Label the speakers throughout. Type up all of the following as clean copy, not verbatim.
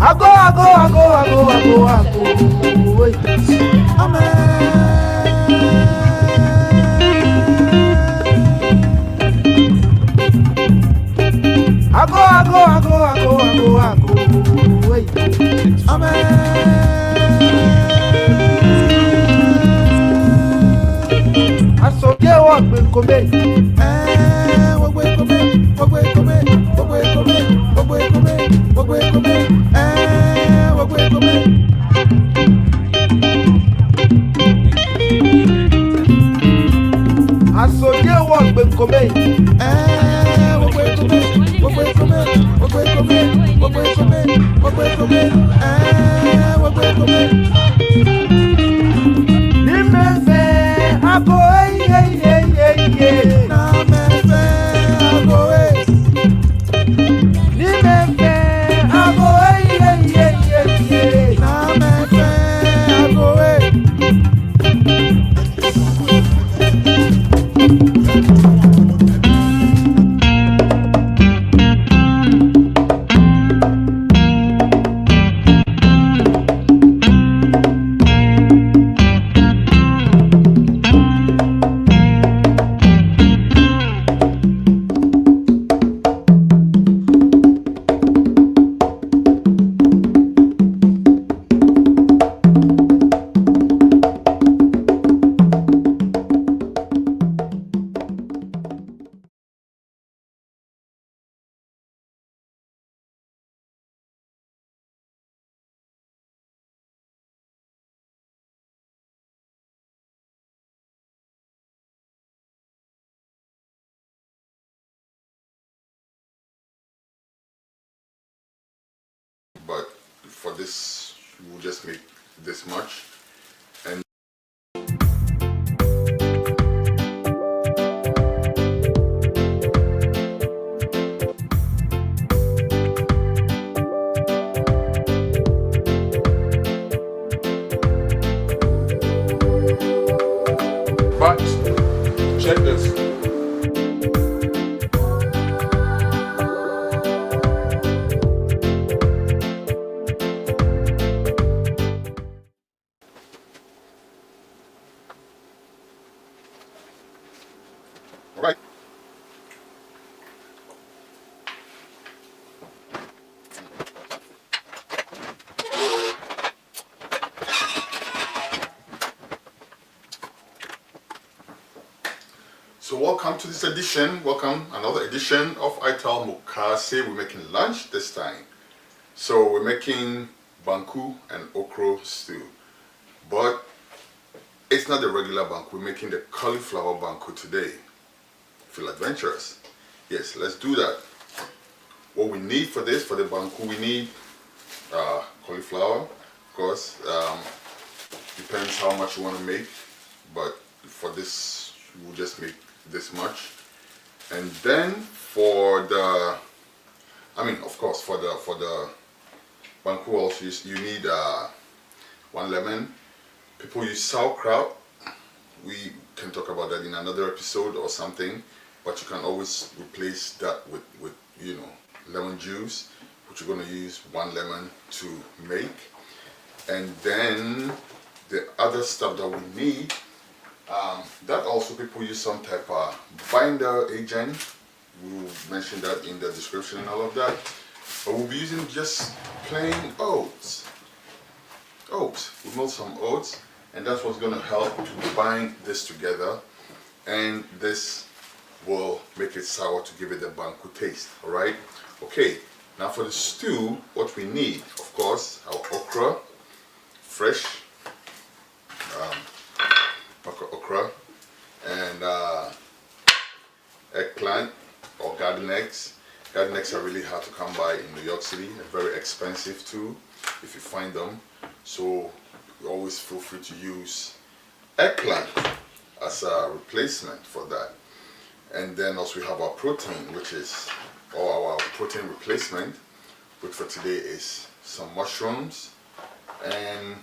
Speaker 1: Wait. Wait. I saw you walk with I saw you walk with
Speaker 2: But for this, we'll just make this much. And but check this. Right. So welcome to this edition, another edition of Ital Mukase. We're making lunch this time. So we're making Banku and Okro stew. But it's not the regular Banku, we're making the cauliflower Banku today. Feel adventurous? Yes, let's do that. What we need for this, for the Banku, we need cauliflower, of course. Depends how much you want to make, but for this, we'll just make this much. And then for the, of course, for the Banku also, you need 1 lemon. People use sauerkraut. We can talk about that in another episode or something, but you can always replace that with lemon juice, which you're going to use 1 lemon to make. And then the other stuff that we need, that also people use some type of binder agent. We'll mention that in the description and all of that. But we'll be using just plain oats. We melt some oats, and that's what's going to help to bind this together, and this will make it sour to give it the Banku taste. Alright? Okay, now for the stew, what we need, of course, our okra, fresh okra, and eggplant or garden eggs. Garden eggs are really hard to come by in New York City. They're very expensive too if you find them. So you always feel free to use eggplant as a replacement for that. And then also we have our protein, which is, or our protein replacement, which for today is some mushrooms. And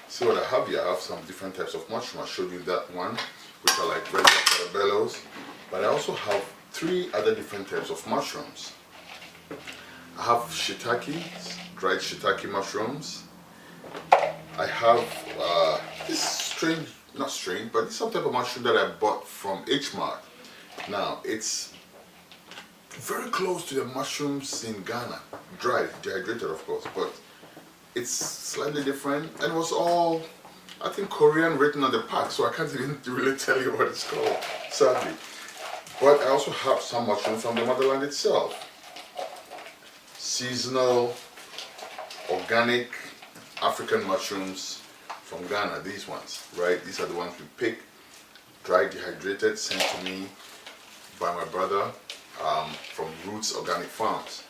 Speaker 2: see what I have here. I have some different types of mushroom. I showed you that one, which are like regular portobellos. But I also have 3 other different types of mushrooms. I have shiitake, dried shiitake mushrooms. I have this strange, not strange, but it's some type of mushroom that I bought from H Mart. Now it's very close to the mushrooms in Ghana, dried, dehydrated of course, but it's slightly different, and it was all, I think, Korean written on the pack, so I can't even really tell you what it's called, sadly. But I also have some mushrooms from the motherland itself. Seasonal, organic African mushrooms from Ghana, these ones, right? These are the ones we pick, dried, dehydrated, sent to me by my brother from Roots Organic Farms.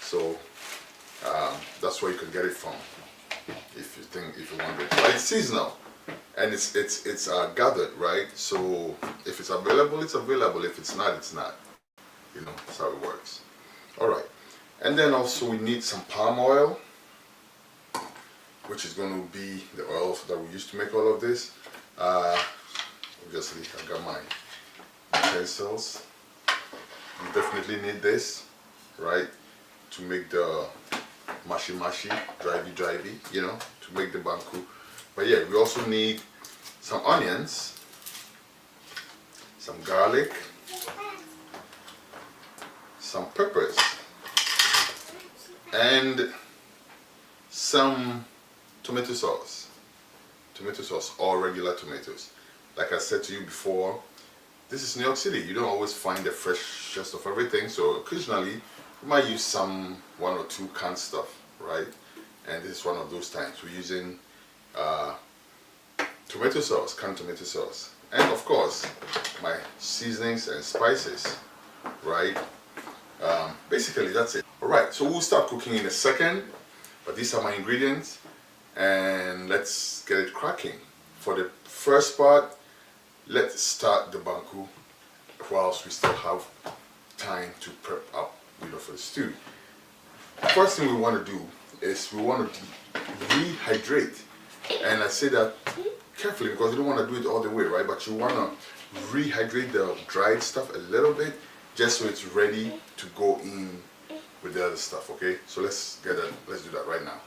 Speaker 2: So that's where you can get it from, if you want it. But it's seasonal, and it's gathered, right? So if it's available, it's available. If it's not, it's not. You know, that's how it works. All right, and then also we need some palm oil, which is going to be the oil that we use to make all of this. Obviously, I've got my utensils. You definitely need this, right, to make the mashi, drivey, you know, to make the banku. But yeah, we also need some onions, some garlic, some peppers, and some tomato sauce or regular tomatoes. Like I said to you before, this is New York City. You don't always find the freshest of everything, so occasionally you might use one or two canned stuff, right? And this is one of those times. We're using tomato sauce, canned tomato sauce, and of course my seasonings and spices, right? Basically that's it. All right, so we'll start cooking in a second, but these are my ingredients, and let's get it cracking. For the first part, let's start the banku whilst we still have time to prep up, you know, for the stew. First thing we want to do is we want to rehydrate, and I say that carefully because you don't want to do it all the way, right? But you want to rehydrate the dried stuff a little bit just so it's ready to go in with the other stuff. Okay, so let's do that right now.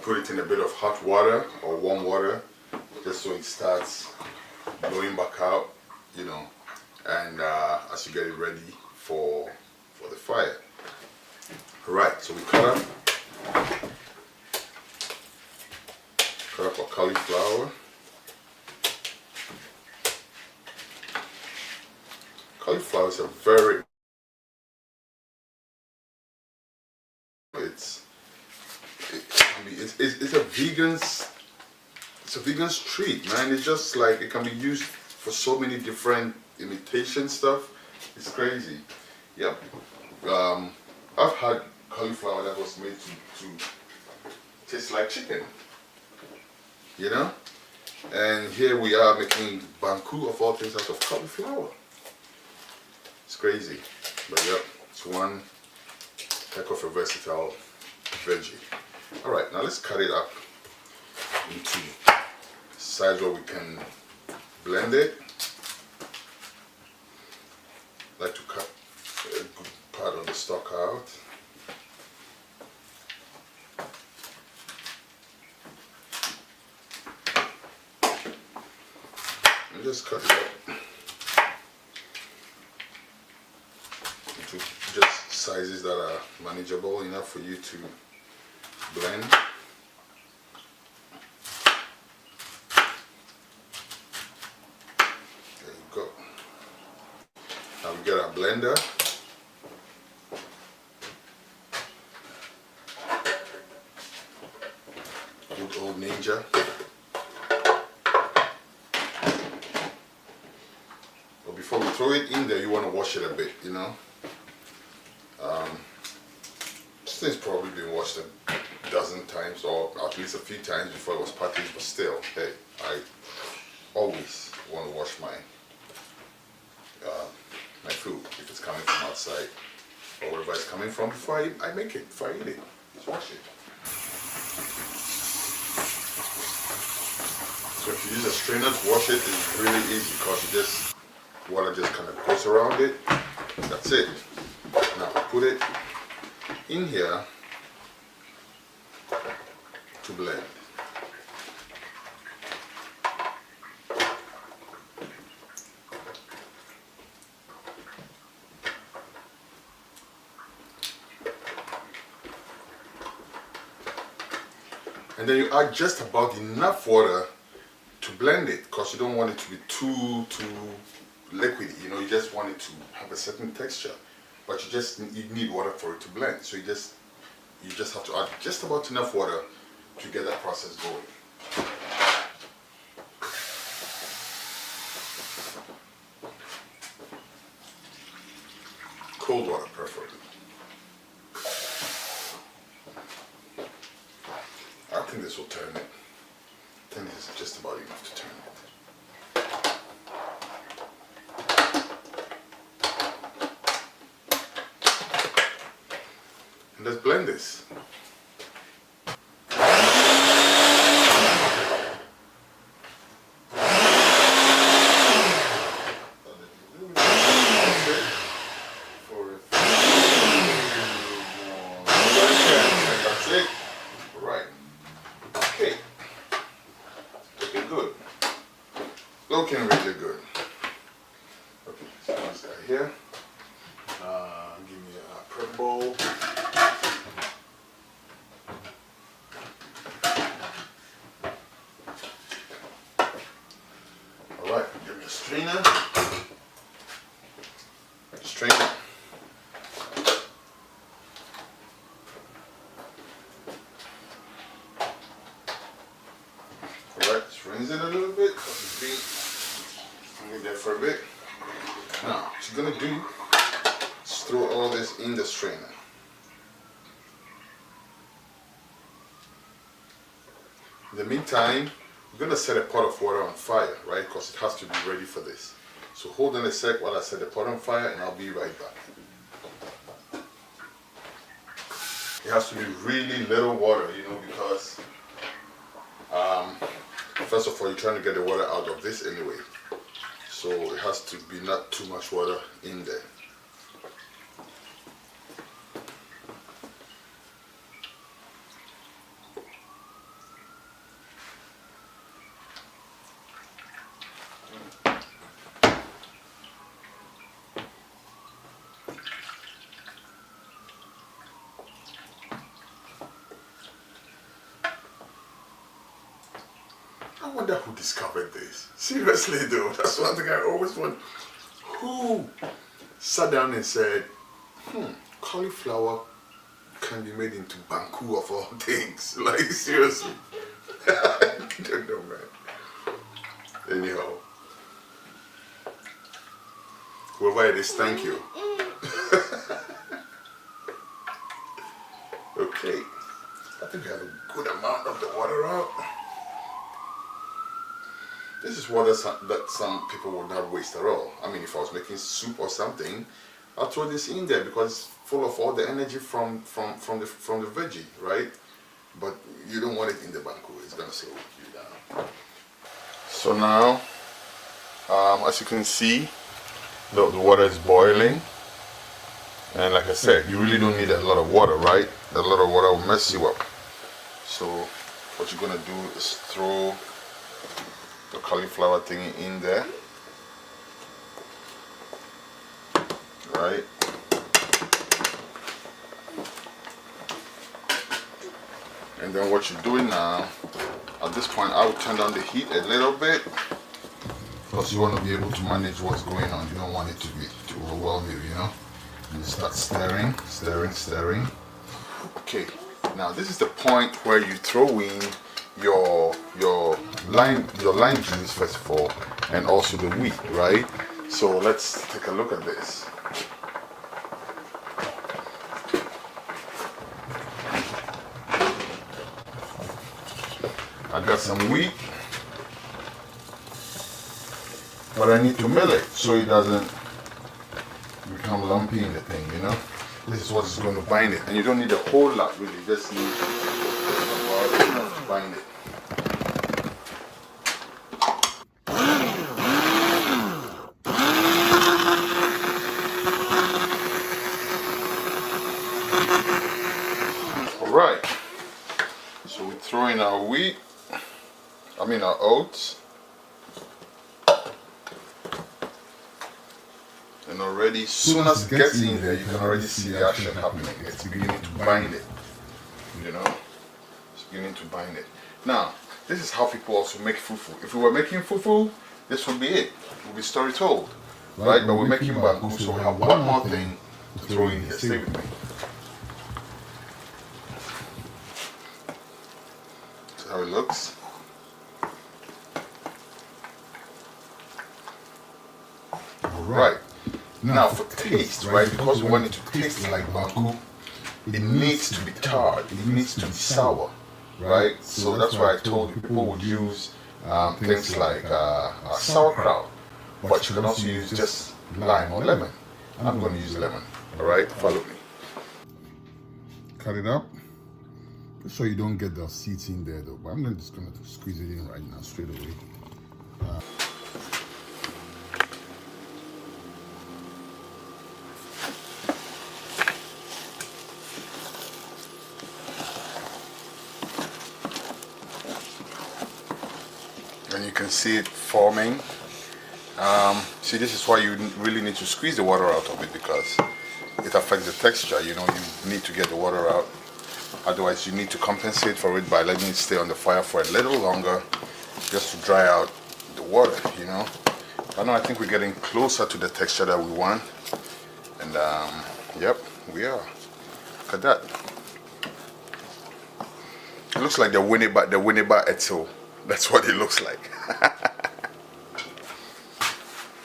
Speaker 2: Put it in a bit of hot water or warm water just so it starts blowing back out, you know, and as you get it ready for the fire. All right, so we cut up our cauliflower. Cauliflower is a very, it's a vegan's treat, man. It's just like it can be used for so many different imitation stuff. It's crazy. Yep. I've had cauliflower that was made to taste like chicken, you know. And here we are making banku of all things out of cauliflower. It's crazy, but yep, it's one heck of a versatile veggie. All right, now let's cut it up into size where we can blend it. I like to cut a good part of the stalk out. And just cut it up into just sizes that are manageable enough for you to blend. There you go. Now we get our blender. Good old Ninja. But before we throw it in there, you want to wash it a bit, you know. This thing's probably been washed a dozen times, or at least a few times before it was packaged, but still, hey, I always want to wash my my food if it's coming from outside or wherever it's coming from before I make it, before I eat it. Just wash it. So if you use a strainer to wash it, it's really easy because water just kind of goes around it. That's it. Now put it in here to blend. And then you add just about enough water to blend it, because you don't want it to be too liquidy. You know, you just want it to have a certain texture, but you need water for it to blend. So you just have to add just about enough water to get that process going. Cold water preferably. I think this will turn it. I think this is just about enough to turn it. And let's blend this. That's it. Right. Okay. Looking good. Looking really good. Okay, so let's go here. Give me a prep bowl. Alright, give me a strainer. Strainer. Alright, just rinse it a little bit because it's been hanging there for a bit. Now, what you're going to do is throw all this in the strainer. In the meantime, we're going to set a pot of water on fire, right? Because it has to be ready for this. So hold on a sec while I set the pot on fire, and I'll be right back. It has to be really little water, you know, because first of all, you're trying to get the water out of this anyway. So it has to be not too much water in there. I wonder who discovered this. Seriously though, that's one thing I always wonder. Who sat down and said, cauliflower can be made into Banku of all things? Like, seriously. I don't know, man. Anyhow. Whoever it is, thank you. Okay. I think we have a good amount of the water out. This is water that some people would not waste at all. I mean, if I was making soup or something, I'll throw this in there because it's full of all the energy from the veggie, right? But you don't want it in the Banku. It's gonna slow you down. So now, as you can see, the water is boiling. And like I said, you really don't need a lot of water, right? A lot of water will mess you up. So what you're gonna do is throw the cauliflower thingy in there, right? And then what you're doing now, at this point I will turn down the heat a little bit because you want to be able to manage what's going on. You don't want it to overwhelm you, you know? And you start stirring, stirring, stirring. Okay, now this is the point where you throw in your lime juice first of all, and also the wheat, right? So let's take a look at this. I got some wheat, but I need to mill it so it doesn't become lumpy in the thing, you know? This is what's going to bind it, and you don't need a whole lot really, you just need about enough to bind it. Right. So we throw in our wheat. Our oats. And already, soon as it gets in there, you can already see the action happening. It's beginning to bind it. It's beginning to bind it. Now, this is how people also make fufu. If we were making fufu, this would be it. It would be story told. Right? But we're making banku, so we have one more thing to throw in here. Stay with me. See how it looks? Right. Now for taste, right? Because we want it to taste like banku, it needs to be tart. It needs to be sour, right? So that's why I told you people would use things like sauerkraut, but you can also use just lime or lemon. I'm going to use lemon. All right, follow me. Cut it up. Make sure you don't get the seeds in there though. But I'm just going to squeeze it in right now, straight away. And you can see it forming. See, this is why you really need to squeeze the water out of it, because it affects the texture. You need to get the water out. Otherwise, you need to compensate for it by letting it stay on the fire for a little longer, just to dry out the water. But now I think we're getting closer to the texture that we want. And yep, we are. Look at that. It looks like the Winneba Eto. That's what it looks like.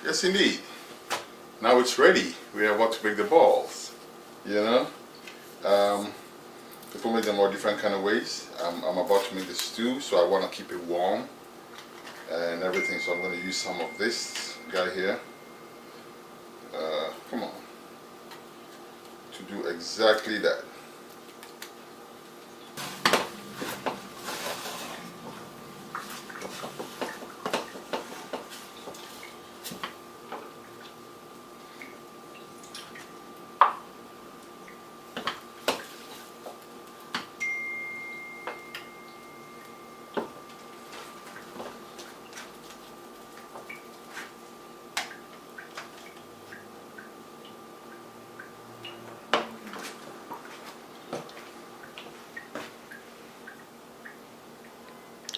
Speaker 2: Yes, indeed. Now it's ready. We are about to make the balls. People make them all different kind of ways. I'm about to make the stew, so I want to keep it warm and everything. So I'm going to use some of this guy here. Come on. To do exactly that.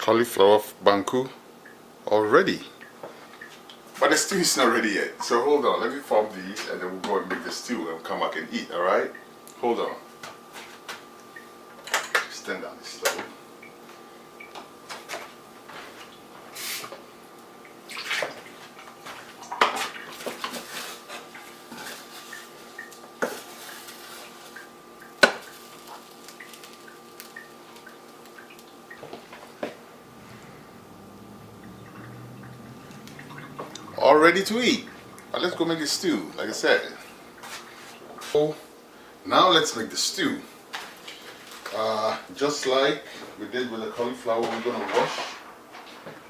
Speaker 2: Cauliflower banku already, but the stew is not ready yet. So hold on, let me form these and then we'll go and make the stew and come back and eat. All right, hold on. Stand down this stove. All ready to eat. But let's go make the stew, like I said. So now let's make the stew. Just like we did with the cauliflower, we're going to wash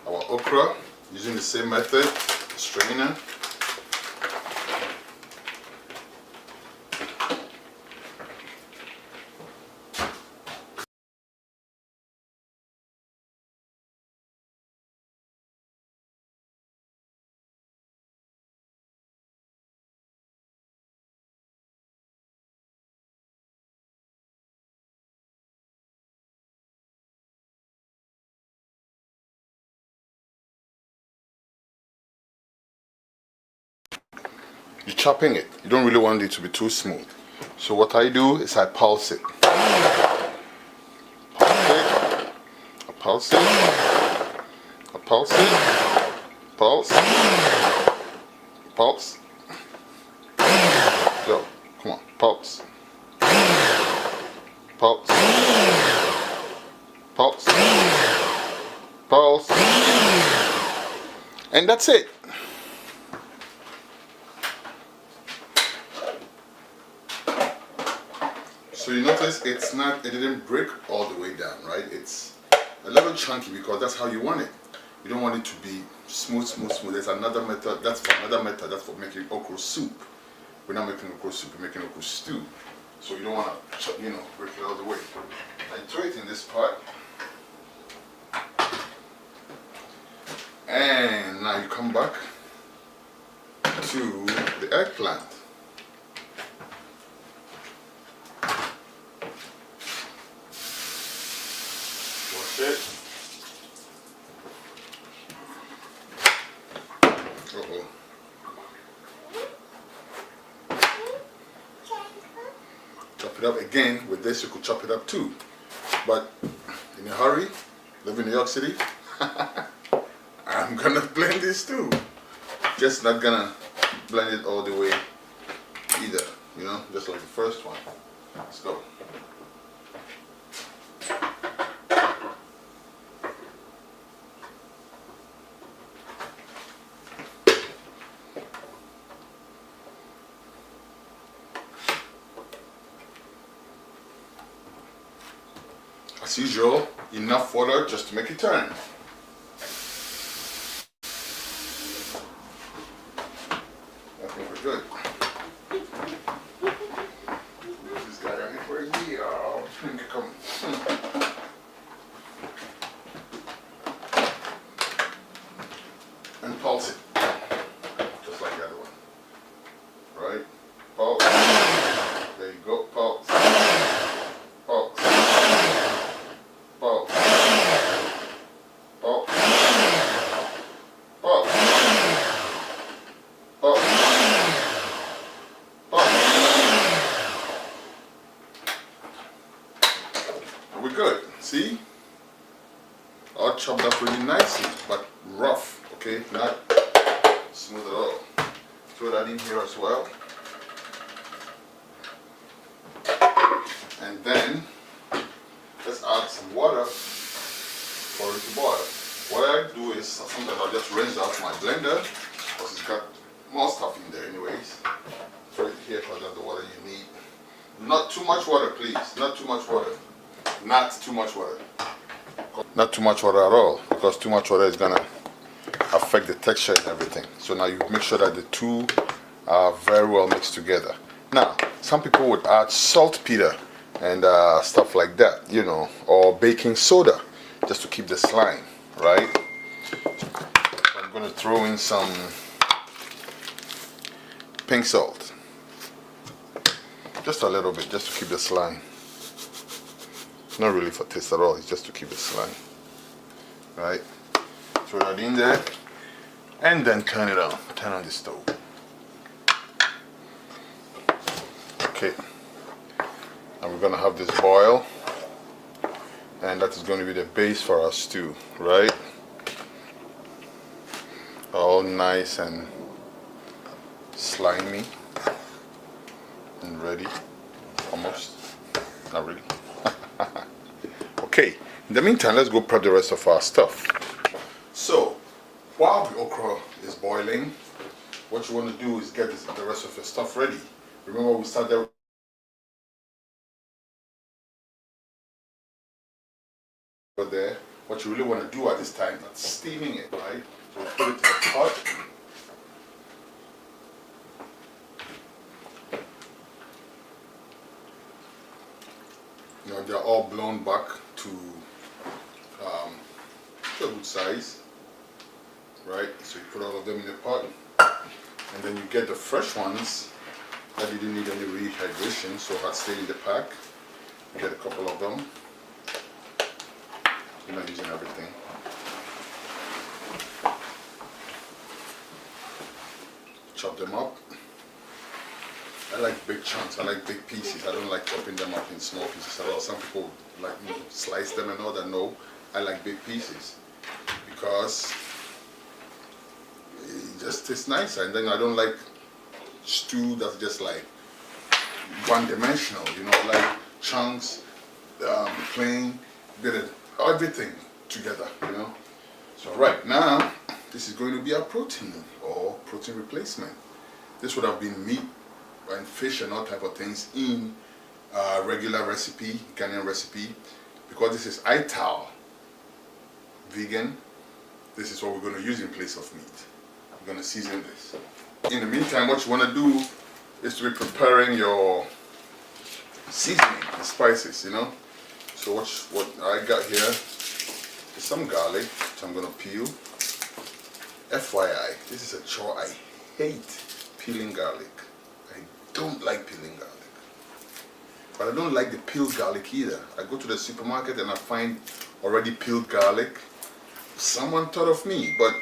Speaker 2: our okra using the same method, strainer. You're chopping it. You don't really want it to be too smooth. So what I do is I pulse it. Pulse it. I pulse it. Pulse. Pulse. Go. Come on. Pulse. Pulse. Pulse. Pulse. And that's it. So you notice it didn't break all the way down, right? It's a little chunky because that's how you want it. You don't want it to be smooth, smooth, smooth. There's another method, that's for another method, that's for making okra soup. We're not making okra soup, we're making okra stew. So you don't want to, break it all the way. I throw it in this pot. And now you come back to the eggplant. Wash it. Uh-oh. Chop it up again. With this, you could chop it up too. But in a hurry, live in New York City, I'm gonna blend this too. Just not gonna blend it all the way either, just like the first one. Let's go. As usual, enough water just to make it turn. I think we're good. Move this guy down here for a year. Come. And pulse it. Just like the other one. Right? Pulse. There you go. Pulse. Pulse. Pulse. Pulse. Pulse. Pulse. Pulse. We're good. See? All chopped up really nicely, but rough. Okay, not smooth at all. Throw that in here as well. And then let's add some water for it to boil. What I do is sometimes I'll just rinse out my blender because it's got more stuff in there anyways. Throw it here because that's the water you need. Not too much water, please. Not too much water. Not too much water. Not too much water at all, because too much water is gonna affect the texture and everything. So now you make sure that the two are very well mixed together. Now, some people would add saltpeter and stuff like that, or baking soda just to keep the slime, right? So I'm going to throw in some pink salt. Just a little bit, just to keep the slime. Not really for taste at all, it's just to keep the slime. Right? Throw that in there. And then turn it on. Turn on the stove. Okay. And we're going to have this boil. And that is going to be the base for our stew, right? All nice and slimy and ready. Almost. Not really. Okay. In the meantime, let's go prep the rest of our stuff. So, while the okra is boiling, what you want to do is get the rest of your stuff ready. Remember we started there. What you really want to do at this time is steaming it, right? So put it in the pot. They're all blown back to a good size. Right, so you put all of them in the pot, and then you get the fresh ones that you didn't need any rehydration, so that stay in the pack. You get a couple of them. You're not using everything. Chop them up. I like big chunks. I like big pieces. I don't like chopping them up in small pieces at all. Some people like slice them and all that. No, I like big pieces because it just tastes nicer. And then I don't like stew that's just like one-dimensional. I like chunks, plain, bit of everything together. So right now, this is going to be our protein or protein replacement. This would have been meat and fish and all type of things in regular recipe, Ghanaian recipe. Because this is Ital vegan, this is what we're going to use in place of meat. We're going to season this. In the meantime, what you want to do is to be preparing your seasoning, the spices, you know. So what I got here is some garlic, which I'm gonna peel. FYI, this is a chore. I hate peeling garlic. I don't like peeling garlic. But I don't like the peeled garlic either. I go to the supermarket and I find already peeled garlic. Someone thought of me, but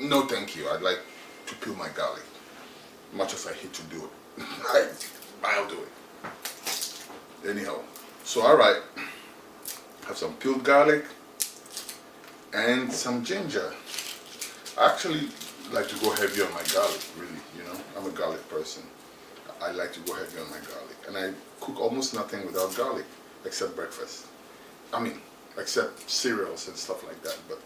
Speaker 2: no thank you. I'd like to peel my garlic. Much as I hate to do it. I'll do it. Anyhow, so alright. Have some peeled garlic and some ginger. I actually like to go heavy on my garlic, really, you know. I'm a garlic person. I like to go heavy on my garlic. And I cook almost nothing without garlic, except breakfast. I mean, except cereals and stuff like that, but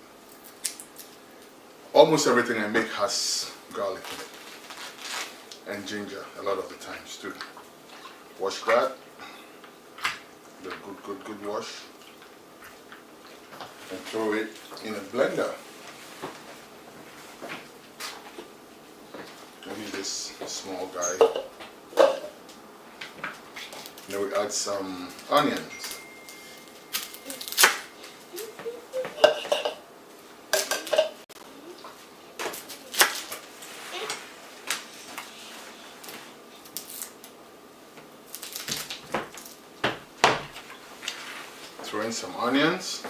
Speaker 2: almost everything I make has garlic in it. And ginger, a lot of the times too. Wash that. The good wash. And throw it in a blender. I'll use this small guy. Then we add some onions. Throw in some onions.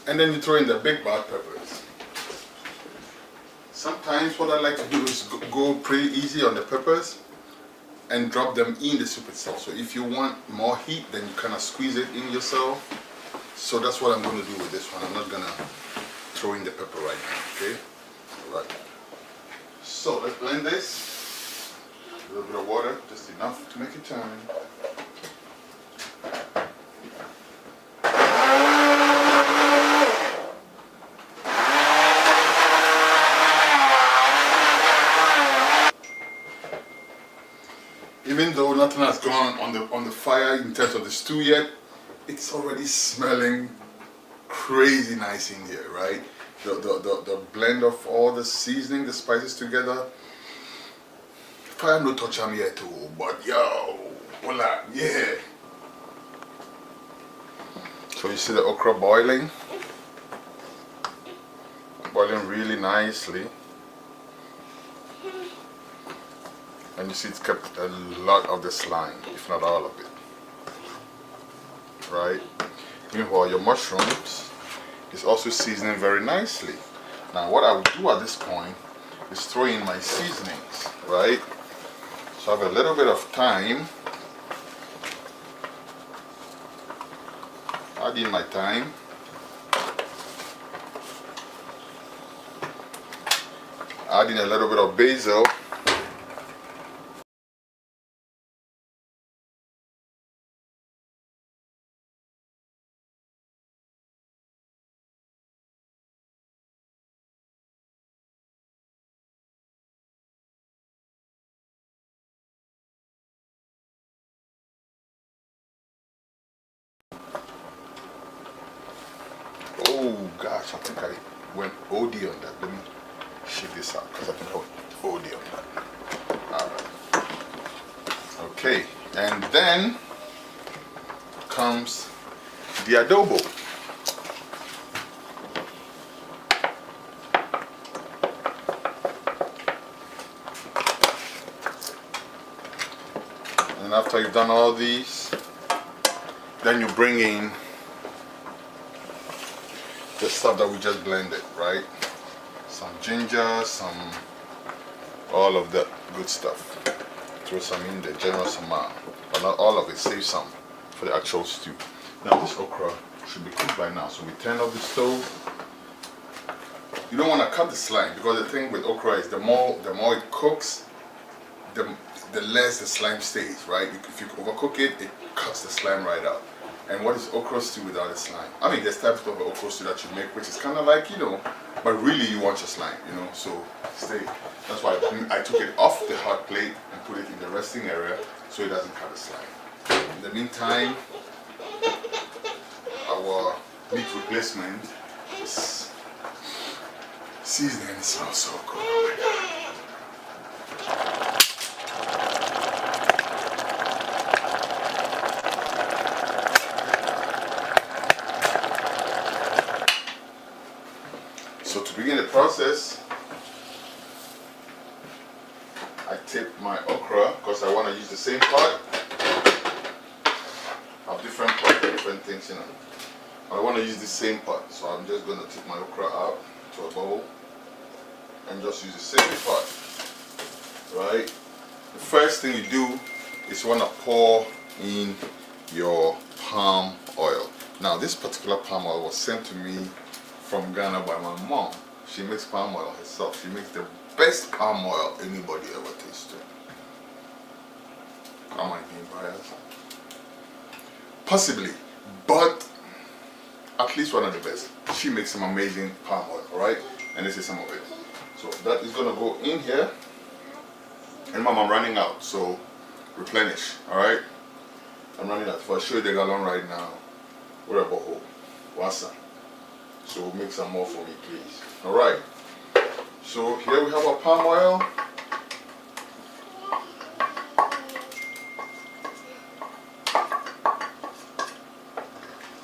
Speaker 2: And then you throw in the big black peppers. Sometimes what I like to do is go pretty easy on the peppers and drop them in the soup itself. So if you want more heat, then you kind of squeeze it in yourself. So that's what I'm going to do with this one. I'm not going to throw in the pepper right now, okay? All right. So let's blend this. A little bit of water, just enough to make it turn. Even though nothing has gone on the fire in terms of the stew yet, it's already smelling crazy nice in here, right? The blend of all the seasoning, the spices together. Fire no touch am yet too, but yo, voila, yeah. So you see the okra boiling really nicely. And you see it's kept a lot of the slime, if not all of it. Right? Meanwhile, your mushrooms is also seasoning very nicely. Now what I would do at this point is throw in my seasonings, right? So I have a little bit of thyme. Add in my thyme. Add in a little bit of basil. Oh gosh, I think I went OD on that. Let me shake this out because I think I went OD on that. Alright. Okay, and then comes the adobo. And after you've done all these, then you bring in the stuff that we just blended, right? Some ginger, all of that good stuff. Throw some in there, generous amount, but not all of it, save some for the actual stew. Now this okra should be cooked by now, so we turn off the stove. You don't want to cut the slime, because the thing with okra is the more it cooks, the less the slime stays, right? If you overcook it, it cuts the slime right out. And what is okra stew without a slime? I mean, there's types of okra stew that you make, which is kind of like, you know, but really you want your slime, you know, so stay. That's why I took it off the hot plate and put it in the resting area so it doesn't cut the slime. In the meantime, our meat replacement. This seasoning smells so good. Oh my God. So to begin the process, I tip my okra because I want to use the same pot. I have different pots for different things, you know. I want to use the same pot, so I'm just going to tip my okra out to a bowl and just use the same pot. Right? The first thing you do is you want to pour in your palm oil. Now, this particular palm oil was sent to me from Ghana by my mom. She makes palm oil herself. She makes the best palm oil anybody ever tasted. Am I being biased? Possibly, but at least one of the best. She makes some amazing palm oil, alright? And this is some of it. So that is gonna go in here. And mom, I'm running out, so replenish, alright? I'm running out. If I show you the gallon right now, what about whole? Wasa. So make some more for me, please. Alright. So here we have our palm oil.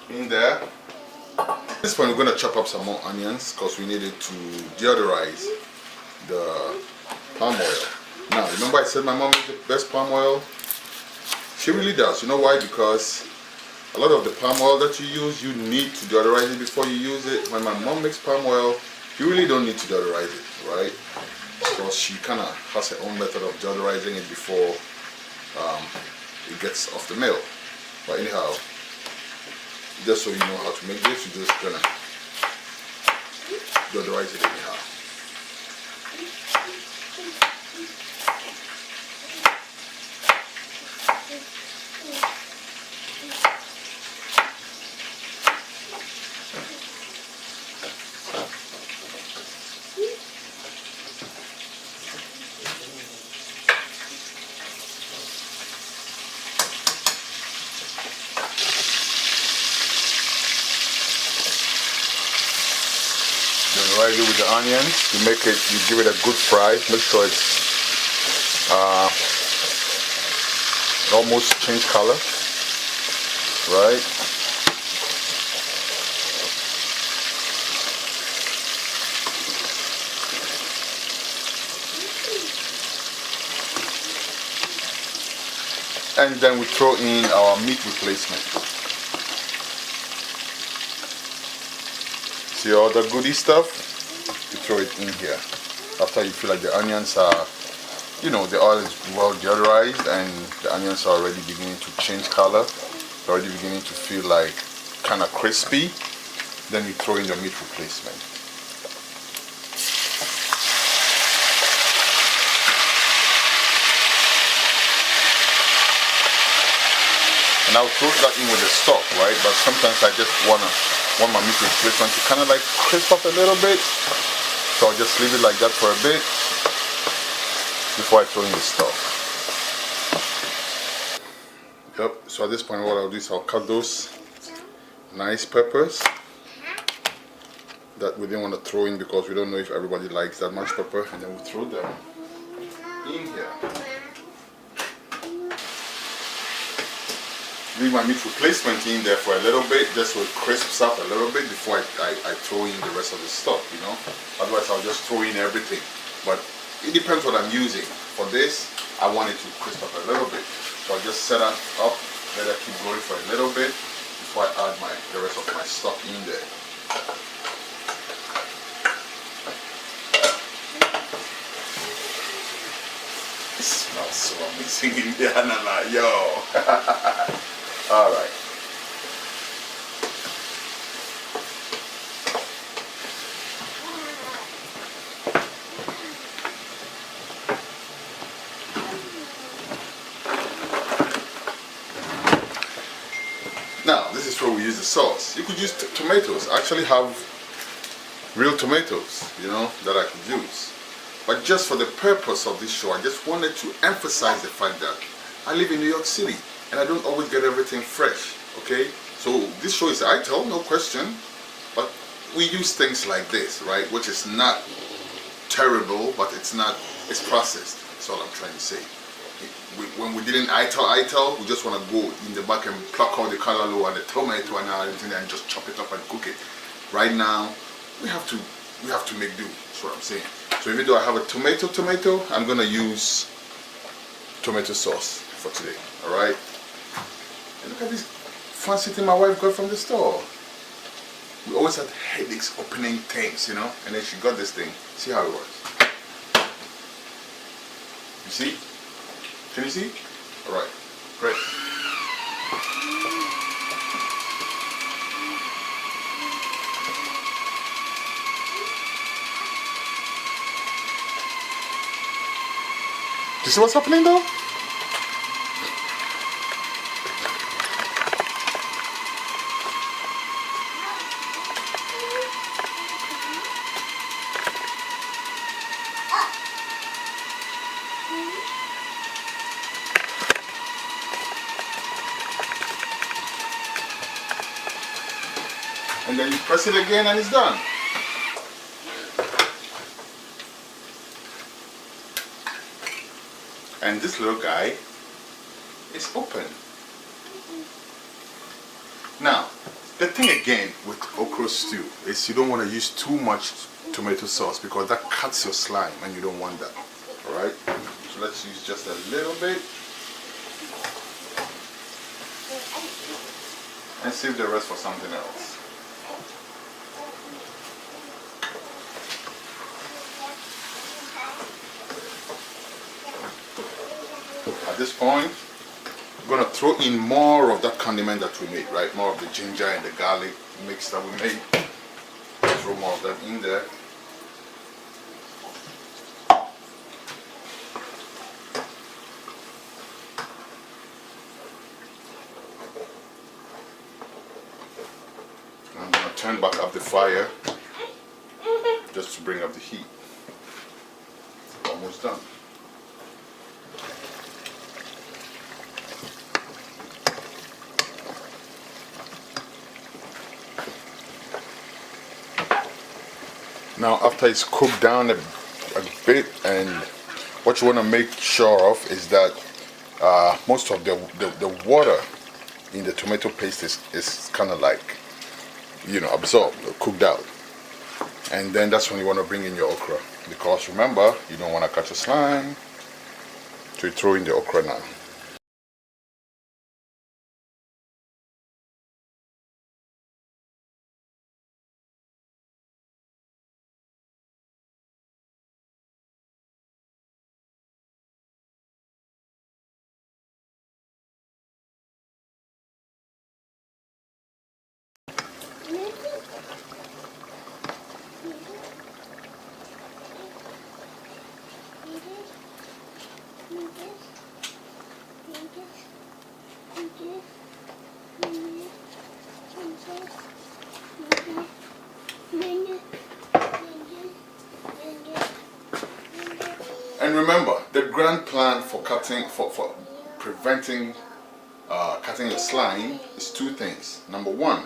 Speaker 2: In there. At this point, we're going to chop up some more onions because we needed to deodorize the palm oil. Now, remember I said my mom makes the best palm oil? She really does. You know why? Because a lot of the palm oil that you use, you need to deodorize it before you use it. When my mom makes palm oil, you really don't need to deodorize it, right? Because she kind of has her own method of deodorizing it before it gets off the mill. But anyhow, just so you know how to make this, you're just gonna deodorize it anyhow. Deodorize it with the onions. You make it, you give it a good fry. Make sure it's almost change color, right? And then we throw in our meat replacement. See all the goody stuff? You throw it in here. After you feel like the onions are, you know, the oil is well deodorized and the onions are already beginning to change color, they're already beginning to feel like kind of crispy, then you throw in the meat replacement. And I'll throw that in with the stock, right? But sometimes I just want my meat replacement to kind of like crisp up a little bit. So I'll just leave it like that for a bit before I throw in the stock. Yep, so at this point what I'll do is I'll cut those nice peppers that we didn't want to throw in because we don't know if everybody likes that much pepper, and then we'll throw them in here. Leave my meat replacement in there for a little bit, just so it crisps up a little bit before I throw in the rest of the stock, you know. Otherwise I'll just throw in everything. But it depends what I'm using. For this, I want it to crisp up a little bit. So I'll just set that up, let it keep going for a little bit before I add the rest of my stock in there. It smells so amazing in there, Nana, yo. All right. Now, this is where we use the sauce. You could use tomatoes. I actually have real tomatoes, you know, that I could use. But just for the purpose of this show, I just wanted to emphasize the fact that I live in New York City and I don't always get everything fresh, okay? So this show is Ital, no question. But we use things like this, right? Which is not terrible, but it's processed. That's all I'm trying to say. When we didn't Ital, we just want to go in the back and pluck out the callaloo and the tomato and everything and just chop it up and cook it. Right now, we have to make do. That's what I'm saying. So even though I have a tomato, I'm gonna use tomato sauce for today. All right. And look at this fancy thing my wife got from the store. We always had headaches opening things, you know, and then she got this thing. See how it works. You see? Can you see? All right, great. Do you see what's happening though? And then you press it again and it's done. And this little guy is open. Now, the thing again with okra stew is you don't want to use too much tomato sauce because that cuts your slime and you don't want that. Alright? So let's use just a little bit. And save the rest for something else. At this point, we're going to throw in more of that condiment that we made, right? More of the ginger and the garlic mix that we made. Throw more of that in there. I'm going to turn back up the fire just to bring up the heat. Almost done. Now after it's cooked down a bit, and what you want to make sure of is that most of the water in the tomato paste is kind of like, you know, absorbed or cooked out. And then that's when you want to bring in your okra, because remember, you don't want to catch a slime, so you throw in the okra now. And remember, the grand plan for cutting, for preventing cutting your slime is two things. Number one,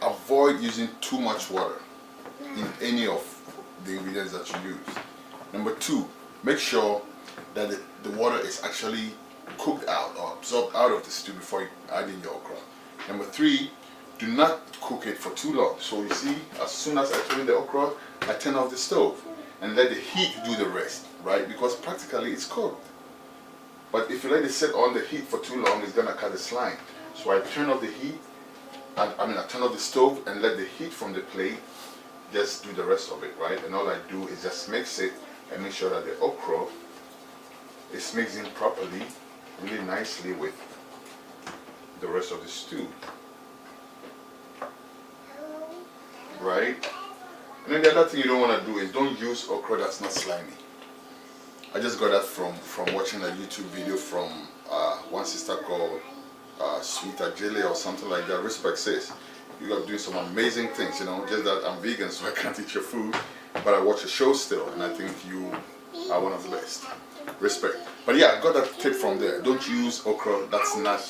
Speaker 2: avoid using too much water in any of the ingredients that you use. Number two, make sure that the water is actually cooked out or absorbed out of the stew before you add in your okra. Number three, do not cook it for too long. So you see, as soon as I throw in the okra, I turn off the stove and let the heat do the rest, right? Because practically it's cooked. But if you let it sit on the heat for too long, it's gonna cut the slime. So I turn off the heat, I turn off the stove and let the heat from the plate just do the rest of it, right? And all I do is just mix it and make sure that the okra is mixed in properly, really nicely with the rest of the stew. Right? And then the other thing you don't want to do is don't use okra that's not slimy. I just got that from watching a YouTube video from one sister called Sweet Ajele or something like that. Respect says you are doing some amazing things, you know. Just that I'm vegan, so I can't eat your food, but I watch a show still, and I think you are one of the best. Respect. But yeah, I got that tip from there. Don't use okra that's not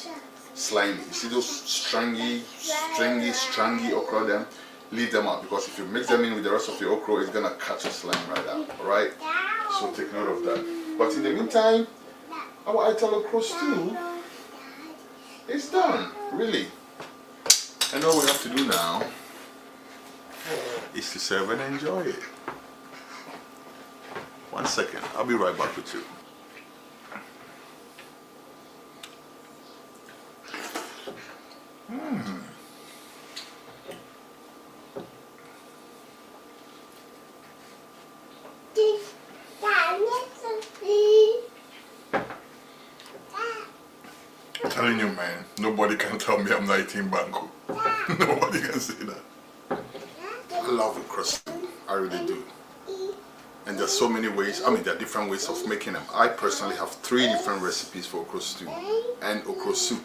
Speaker 2: slimy. You see those stringy okra them? Leave them out, because if you mix them in with the rest of the okra, it's gonna catch a slime right out. Alright? So take note of that. But in the meantime, our Ital okra stew is done, really. And all we have to do now is to serve and enjoy it. 1 second, I'll be right back with you. I'm telling you, man, nobody can tell me I'm not eating Banku. Nobody can say that. I love okra stew, I really do. And there's so many ways, there are different ways of making them. I personally have 3 different recipes for okra stew and okra soup,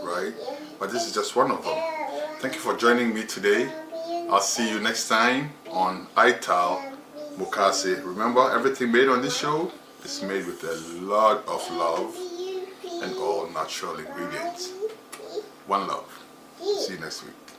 Speaker 2: right? But this is just one of them. Thank you for joining me today. I'll see you next time on Ital Mukase. Remember, everything made on this show is made with a lot of love and all natural ingredients. One love. See you next week.